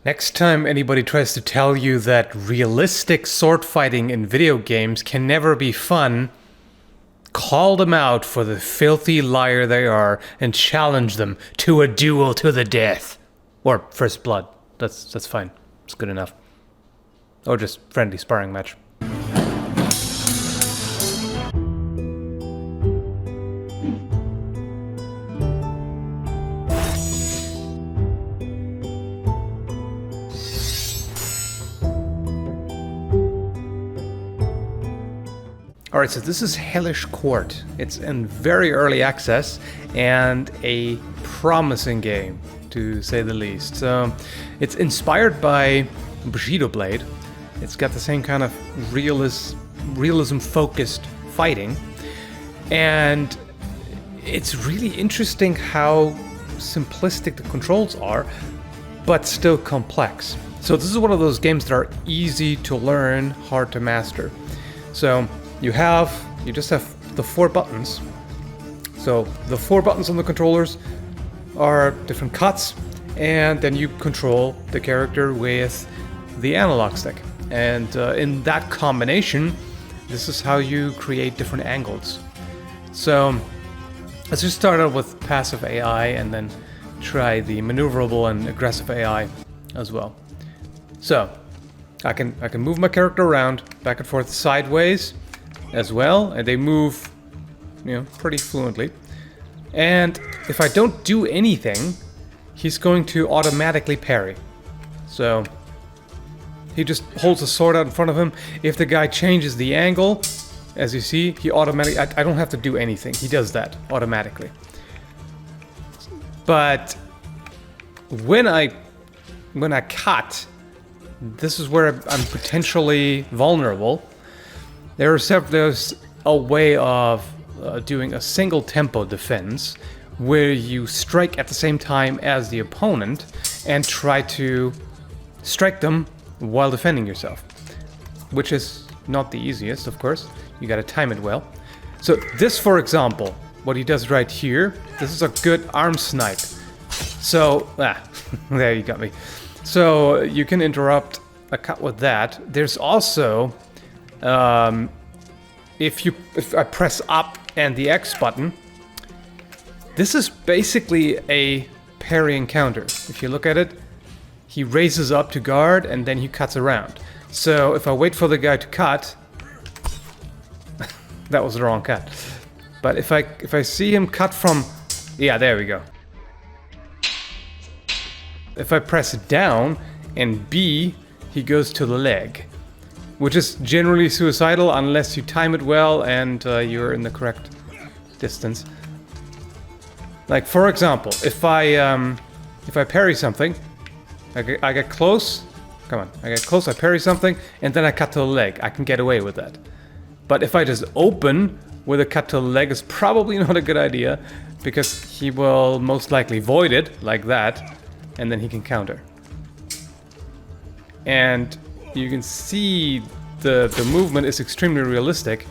Next time anybody tries to tell you that realistic sword fighting in video games can never be fun, call them out for the filthy liar they are and challenge them to a duel to the death. Or first blood. That's fine. It's good enough. Or just friendly sparring match. Alright, so this is Hellish Quart. It's in very early access and a promising game, to say the least. So it's inspired by Bushido Blade. It's got the same kind of realism-focused fighting. And it's really interesting how simplistic the controls are, but still complex. So this is one of those games that are easy to learn, hard to master. So you just have the 4 buttons. So the 4 buttons on the controllers are different cuts, and then you control the character with the analog stick. And in that combination, this is how you create different angles. So let's just start out with passive AI and then try the maneuverable and aggressive AI as well. So I can move my character around back and forth sideways as well, and they move, pretty fluently. And if I don't do anything, he's going to automatically parry. So he just holds the sword out in front of him. If the guy changes the angle, as you see, he automatically, I don't have to do anything. He does that automatically. But when I cut, this is where I'm potentially vulnerable. There's a way of doing a single tempo defense where you strike at the same time as the opponent and try to strike them while defending yourself, which is not the easiest, of course. You gotta time it well. So this, for example, what he does right here, this is a good arm snipe. So, there you got me. So you can interrupt a cut with that. There's also, if I press up and the X button, this is basically a parrying counter. If you look at it, he raises up to guard and then he cuts around. So if I wait for the guy to cut, that was the wrong cut. But if I see him cut from, yeah, there we go. If I press it down and B, he goes to the leg, which is generally suicidal unless you time it well and you're in the correct distance. Like, for example, if I parry something, I get close. Come on, I get close. I parry something, and then I cut to the leg. I can get away with that. But if I just open with a cut to the leg, it's probably not a good idea because he will most likely void it like that, and then he can counter. And you can see the movement is extremely realistic.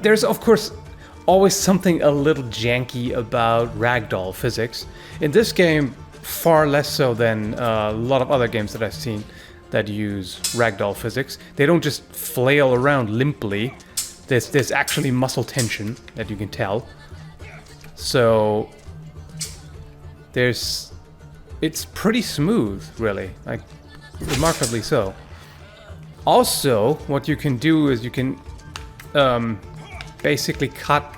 There's, of course, always something a little janky about ragdoll physics. In this game, far less so than a lot of other games that I've seen that use ragdoll physics. They don't just flail around limply. There's actually muscle tension that you can tell. So it's pretty smooth, really, like remarkably so. Also, what you can do is you can basically cut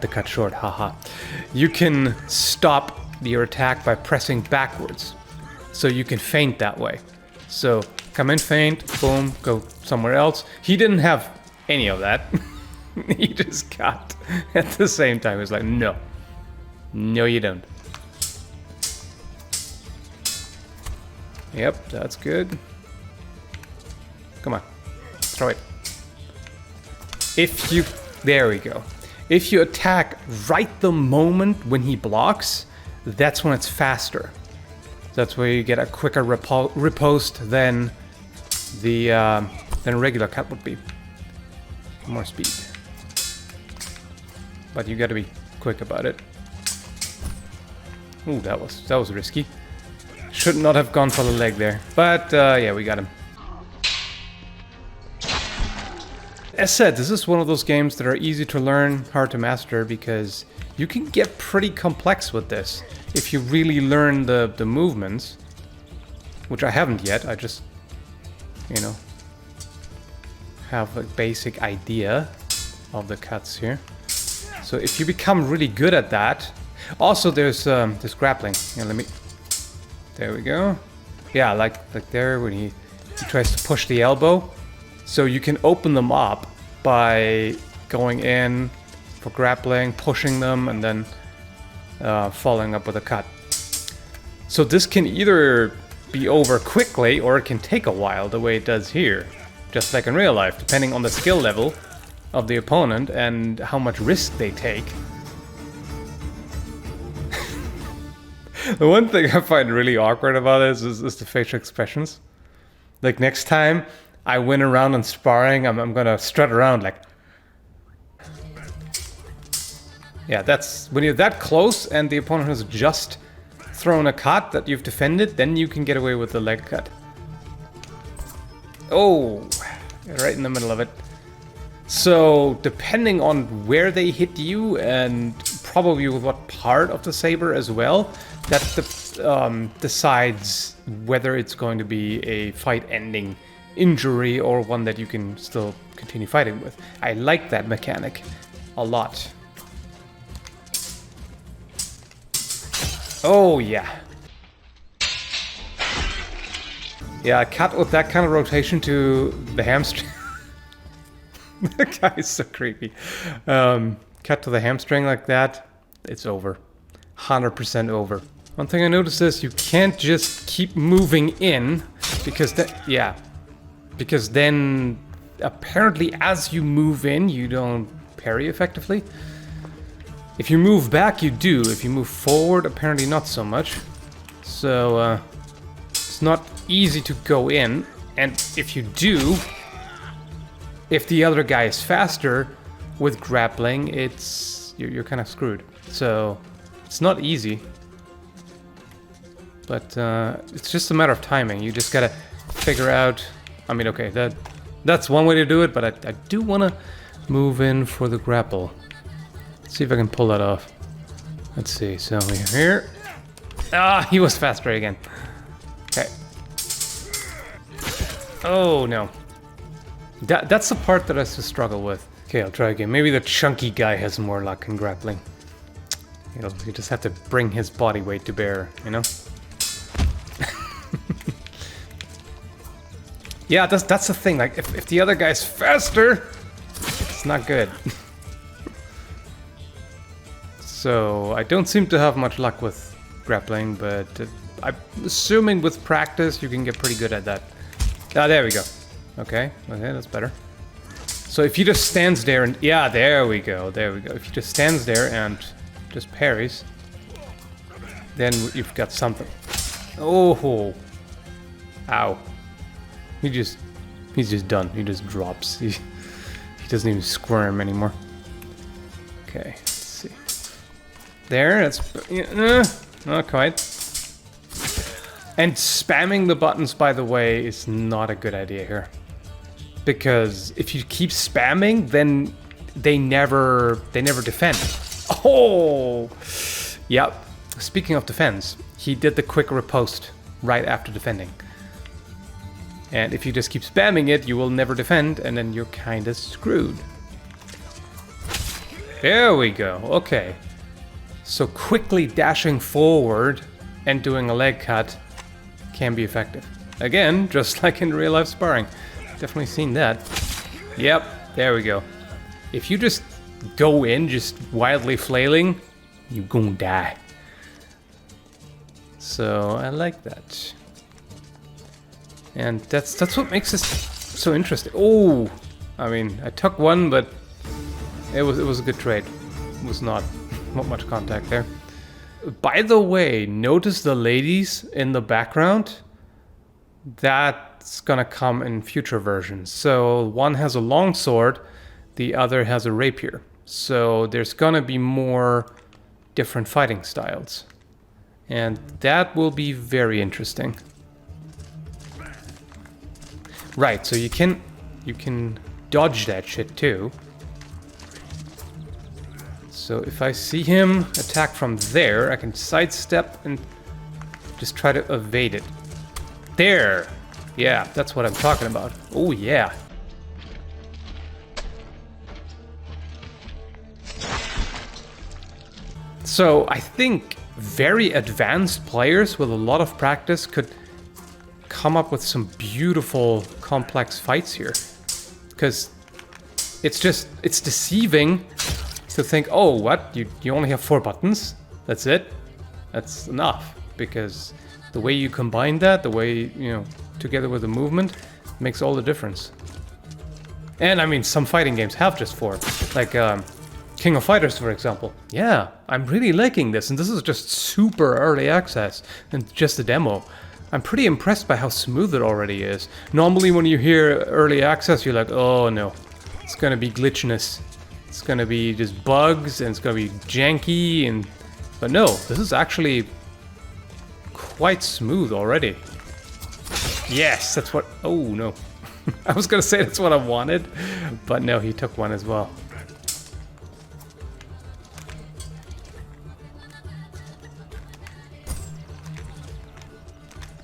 the cut short, haha. You can stop your attack by pressing backwards. So you can feint that way. So come in, feint, boom, go somewhere else. He didn't have any of that. He just cut at the same time. He was like, no. No, you don't. Yep, that's good. Come on, throw it. There we go. If you attack right the moment when he blocks, that's when it's faster. That's where you get a quicker riposte than a regular cut would be. More speed. But you gotta be quick about it. Ooh, that was risky. Should not have gone for the leg there. But yeah, we got him. As said, this is one of those games that are easy to learn, hard to master, because you can get pretty complex with this if you really learn the movements, which I haven't yet. I just, you know, have a basic idea of the cuts here. So if you become really good at that, also there's grappling. Yeah, let me. There we go. Yeah, like there when he tries to push the elbow. So you can open them up by going in for grappling, pushing them, and then following up with a cut. So this can either be over quickly or it can take a while, the way it does here. Just like in real life, depending on the skill level of the opponent and how much risk they take. The one thing I find really awkward about this is the facial expressions. Like next time I win a round in sparring, I'm gonna strut around like... Yeah, that's... When you're that close and the opponent has just thrown a cut that you've defended, then you can get away with the leg cut. Oh, right in the middle of it. So, depending on where they hit you and probably with what part of the saber as well, that decides whether it's going to be a fight-ending injury or one that you can still continue fighting with. I like that mechanic a lot. Oh, yeah. Yeah, cut with that kind of rotation to the hamstring. That guy is so creepy. Cut to the hamstring like that, it's over. 100% over. One thing I noticed is you can't just keep moving in because that, yeah. Because then apparently as you move in, you don't parry effectively. If you move back, you do. If you move forward, apparently not so much. So, it's not easy to go in. And if you do, if the other guy is faster with grappling, you're kind of screwed. So, it's not easy. But it's just a matter of timing. You just gotta figure out... I mean, okay, that's one way to do it, but I do want to move in for the grapple. Let's see if I can pull that off. Let's see, so we're here. Ah, he was faster again. Okay. Oh, no. That's the part that I still struggle with. Okay, I'll try again. Maybe the chunky guy has more luck in grappling. You just have to bring his body weight to bear, you know? Yeah, that's the thing. Like, if the other guy's faster, it's not good. So, I don't seem to have much luck with grappling, but I'm assuming with practice you can get pretty good at that. Ah, there we go. Okay, that's better. So if he just stands there and... Yeah, there we go. If he just stands there and just parries, then you've got something. Oh. Ow. He's just done. He just drops. He doesn't even squirm anymore. Okay, let's see. There, that's... not quite. And spamming the buttons, by the way, is not a good idea here. Because if you keep spamming, then they never defend. Oh! Yep. Speaking of defense, he did the quick riposte right after defending. And if you just keep spamming it, you will never defend, and then you're kinda screwed. There we go, okay. So quickly dashing forward and doing a leg cut can be effective. Again, just like in real life sparring. Definitely seen that. Yep, there we go. If you just go in, just wildly flailing, you're gonna die. So, I like that. And that's what makes this so interesting. Oh, I mean, I took one, but it was a good trade. It was not much contact there. By the way, notice the ladies in the background. That's gonna come in future versions. So one has a long sword, the other has a rapier. So there's gonna be more different fighting styles. And that will be very interesting. Right, so you can dodge that shit too. So if I see him attack from there, I can sidestep and just try to evade it. There! Yeah, that's what I'm talking about. Oh yeah. So I think very advanced players with a lot of practice could come up with some beautiful, complex fights here. Because it's deceiving to think, oh, what? You only have 4 buttons? That's it? That's enough. Because the way you combine that, the way, together with the movement, makes all the difference. And I mean, some fighting games have just 4. Like King of Fighters, for example. Yeah, I'm really liking this, and this is just super early access and just a demo. I'm pretty impressed by how smooth it already is. Normally when you hear early access, you're like, oh no, it's gonna be glitchiness. It's gonna be just bugs, and it's gonna be janky, but no, this is actually quite smooth already. Yes, that's what, oh no. I was gonna say that's what I wanted, but no, he took one as well.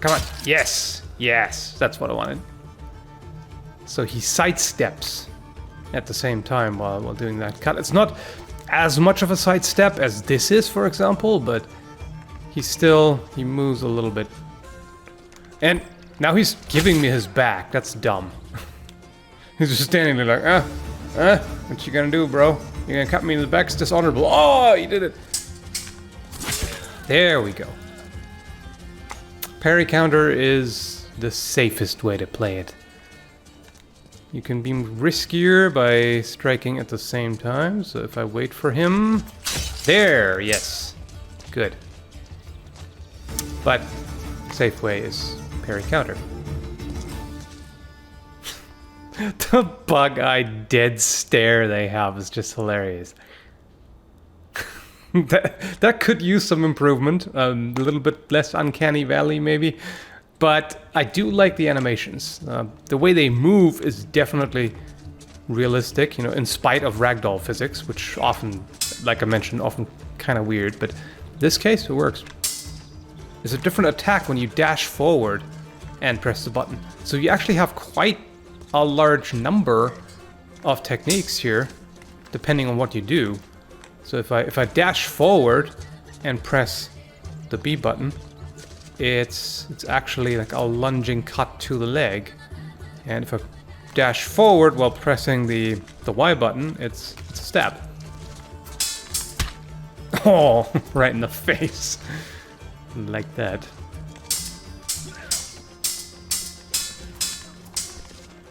Come on. Yes. Yes. That's what I wanted. So he sidesteps at the same time while doing that cut. It's not as much of a sidestep as this is, for example, but he moves a little bit. And now he's giving me his back. That's dumb. He's just standing there like, what you gonna do, bro? You're gonna cut me in the back? It's dishonorable. Oh, you did it. There we go. Parry counter is the safest way to play it. You can be riskier by striking at the same time, so if I wait for him... There, yes. Good. But safe way is parry counter. The bug-eyed dead stare they have is just hilarious. that could use some improvement, a little bit less uncanny valley maybe, but I do like the animations. The way they move is definitely realistic, in spite of ragdoll physics, which often, like I mentioned, often kind of weird, but in this case it works. It's a different attack when you dash forward and press the button. So you actually have quite a large number of techniques here, depending on what you do. So if I dash forward and press the B button, it's actually like a lunging cut to the leg. And if I dash forward while pressing the Y button, it's a stab. Oh, right in the face. Like that.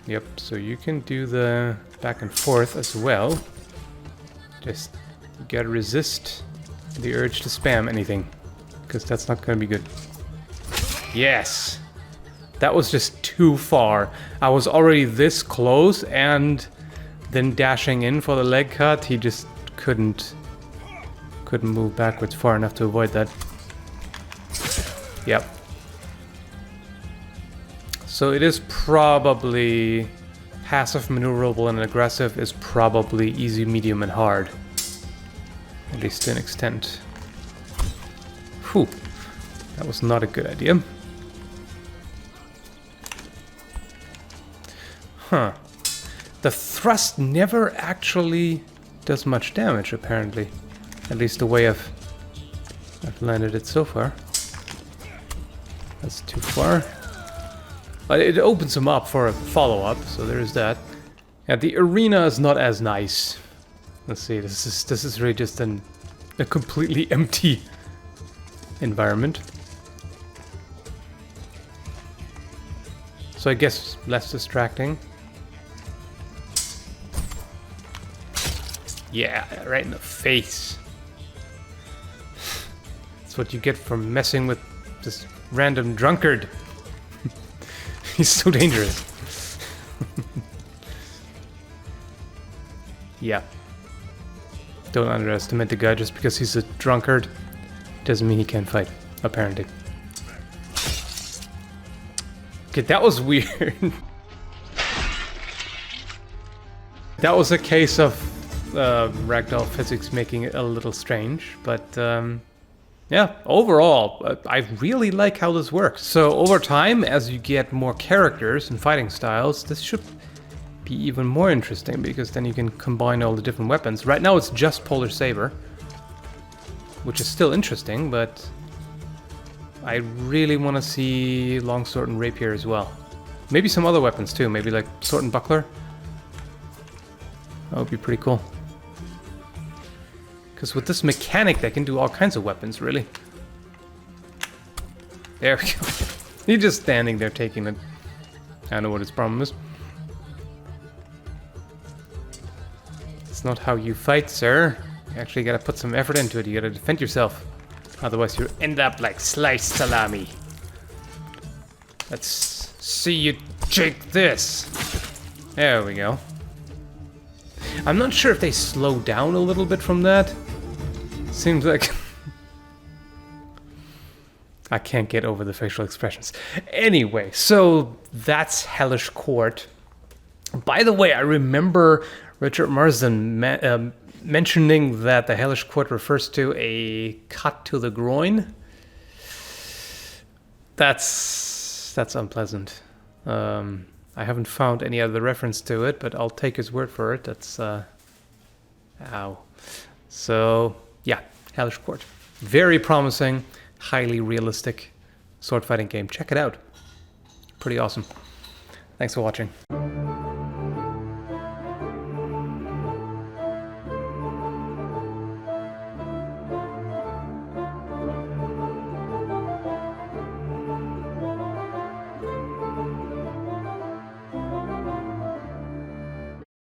Yep, so you can do the back and forth as well. Just you gotta resist the urge to spam anything, because that's not gonna be good. Yes! That was just too far. I was already this close, and then dashing in for the leg cut, he just couldn't move backwards far enough to avoid that. Yep. So it is probably passive, maneuverable, and aggressive is probably easy, medium, and hard. At least to an extent. Whew. That was not a good idea. Huh. The thrust never actually does much damage, apparently. At least the way I've landed it so far. That's too far. But it opens him up for a follow-up, so there is that. Yeah, the arena is not as nice. Let's see, this is really just a completely empty environment. So I guess less distracting. Yeah, right in the face. That's what you get for messing with this random drunkard. He's so dangerous. Yeah. Don't underestimate the guy just because he's a drunkard. Doesn't mean he can't fight. apparently. Okay, that was weird. That was a case of ragdoll physics making it a little strange, but yeah, overall, I really like how this works. So over time, as you get more characters and fighting styles, this should be even more interesting, because then you can combine all the different weapons. Right now it's just Polar Saber, which is still interesting, but I really want to see Longsword and Rapier as well. Maybe some other weapons too, maybe like Sword and Buckler. That would be pretty cool. Because with this mechanic, they can do all kinds of weapons, really. There we go. He's just standing there taking it. I don't know what his problem is. It's not how you fight, sir. You actually gotta put some effort into it. You gotta defend yourself. Otherwise you end up like sliced salami. Let's see you take this. There we go. I'm not sure if they slow down a little bit from that. Seems like... I can't get over the facial expressions. Anyway, so that's Hellish Quart. By the way, I remember Richard Marsden mentioning that the Hellish Quart refers to a cut to the groin. That's unpleasant. I haven't found any other reference to it, but I'll take his word for it. That's ow. So yeah, Hellish Quart. Very promising, highly realistic sword fighting game. Check it out. Pretty awesome. Thanks for watching.